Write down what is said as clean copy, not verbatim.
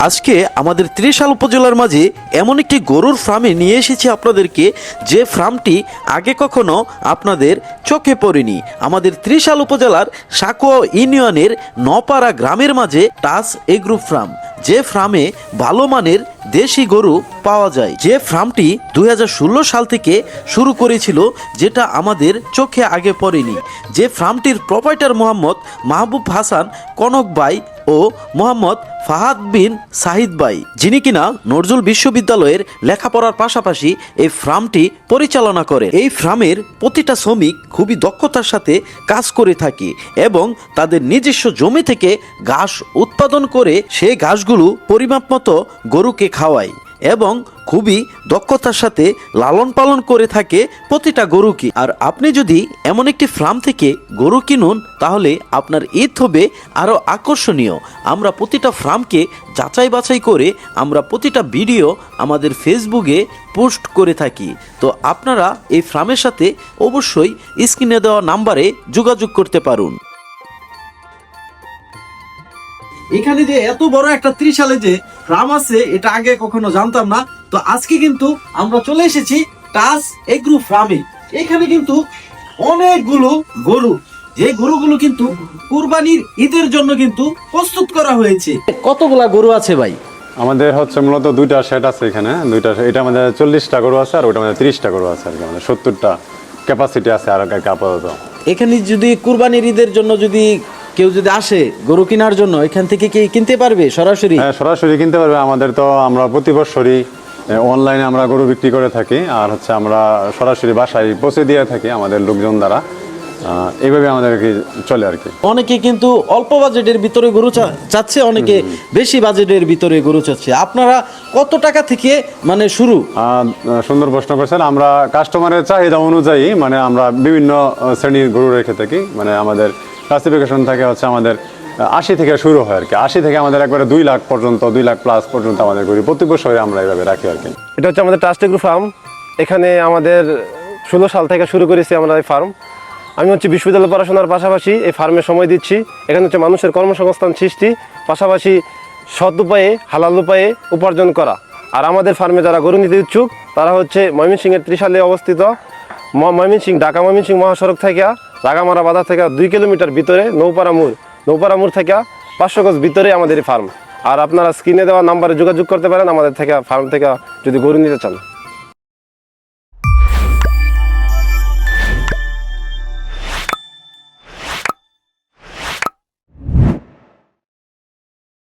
আজকে আমাদের ত্রিশাল উপজেলার মাঝে এমন একটি গরুর ফার্মে নিয়ে এসেছি আপনাদেরকে, যে ফার্মটি আগে কখনো আপনাদের চোখে পড়েনি। আমাদের ত্রিশাল উপজেলার সাকুয়া ইউনিয়নের নপাড়া গ্রামের মাঝে টাচ এগ্রো ফার্ম, যে ফার্মে ভালো মানের দেশি গরু পাওয়া যায়। যে ফার্মটি 2016 সাল থেকে শুরু করেছিল, যেটা আমাদের চোখে আগে পড়েনি। যে ফার্মটির প্রোপাইটার মোহাম্মদ মাহবুব হাসান কনক ভাই ও মোহাম্মদ ফাহাদ বিন সাহিদ ভাই, যিনি কিনা নজরুল বিশ্ববিদ্যালয়ের লেখাপড়ার পাশাপাশি এই ফার্মটি পরিচালনা করে। এই ফার্মের প্রতিটা শ্রমিক খুবই দক্ষতার সাথে কাজ করে থাকে এবং তাদের নিজস্ব জমি থেকে ঘাস উৎপাদন করে সেই ঘাসগুলো পরিমাপ মতো গরুকে খাওয়ায় এবং খুবই দক্ষতার সাথে লালন পালন করে থাকে প্রতিটা গরুকে। আর আপনি যদি এমন একটি ফার্ম থেকে গরু কিনুন, তাহলে আপনার ঈদ হবে আরও আকর্ষণীয়। আমরা প্রতিটা ফার্মকে যাচাই বাছাই করে আমরা প্রতিটা ভিডিও আমাদের ফেসবুকে পোস্ট করে থাকি। তো আপনারা এই ফার্মের সাথে অবশ্যই স্ক্রিনে দেওয়া নাম্বারে যোগাযোগ করতে পারুন। এখানে যে এত বড় একটা ত্রিশালে যে ফার্ম আছে, এটা আগে কখনো জানতাম না। তো আজকে কিন্তু আমরা চলে এসেছি টাচ এগ্রো ফার্মে। এখানে কিন্তু অনেকগুলো গরু, যে গরুগুলো কিন্তু কুরবানির ঈদের জন্য কিন্তু প্রস্তুত করা হয়েছে। কতগুলা গরু আছে ভাই? আমাদের হচ্ছে মূলত দুইটা সেট আছে এখানে, এটা আমাদের 40টা গরু আছে আর ওইটা আমাদের 30টা গরু আছে আর কি, আমাদের 70টা ক্যাপাসিটি আছে আর আপাতত। এখানে যদি কুরবানির ঈদের জন্য যদি কেউ যদি আসে গরু কেনার জন্য, এখান থেকে কি কিনতে পারবে সরাসরি? হ্যাঁ, সরাসরি কিনতে পারবে। আমাদের তো আমরা প্রতি বছরই অনলাইনে আমরা গরু বিক্রি করে থাকি, আর হচ্ছে আমরা সরাসরি বাসায় পৌঁছে দিয়ে থাকি আমাদের লোকজন দ্বারা। এইভাবে আমাদের কি চলে আর কি। অনেকে কিন্তু অল্প বাজেটের ভিতরে গরু চাচ্ছে, অনেকে বেশি বাজেটের ভিতরে গরু চাচ্ছে। আপনারা কত টাকা থেকে মানে শুরু? সুন্দর প্রশ্ন করছেন। আমরা কাস্টমারের চাহিদা অনুযায়ী মানে আমরা বিভিন্ন শ্রেণীর গরু রেখে থাকি। মানে আমাদের ক্লাসিফিকেশন থাকে হচ্ছে আমাদের 80 থেকে শুরু হয় আর কি। 80 থেকে আমাদের একবারে 2 লাখ পর্যন্ত, 2 লাখ প্লাস পর্যন্ত আমাদের গরু প্রতি বছরে আমরা এইভাবে রাখি আর কি। এটা হচ্ছে আমাদের টাচ এগ্রো ফার্ম। এখানে আমাদের 16 সাল থেকে শুরু করেছি আমরা এই ফার্ম। আমি হচ্ছে বিশ্ববিদ্যালয় পড়াশোনার পাশাপাশি এই ফার্মে সময় দিচ্ছি। এখানে হচ্ছে মানুষের কর্মসংস্থান সৃষ্টি, পাশাপাশি সৎ উপায়ে হালাল উপায়ে উপার্জন করা। আর আমাদের ফার্মে যারা গরু নিতে ইচ্ছুক, তারা হচ্ছে ময়মনসিংহের ত্রিশালে অবস্থিত ময়মনসিংহ ঢাকা ময়মনসিংহ মহাসড়ক থেকে রাগামারা বাজার থেকে 2 কিলোমিটার ভিতরে নৌপাড়া মোড় থেকে 500 গজ ভিতরে আমাদের এই ফার্ম। আর আপনারা স্ক্রিনে দেওয়া নাম্বারে যোগাযোগ করতে পারেন আমাদের থেকে, ফার্ম থেকে যদি গরু নিতে চান।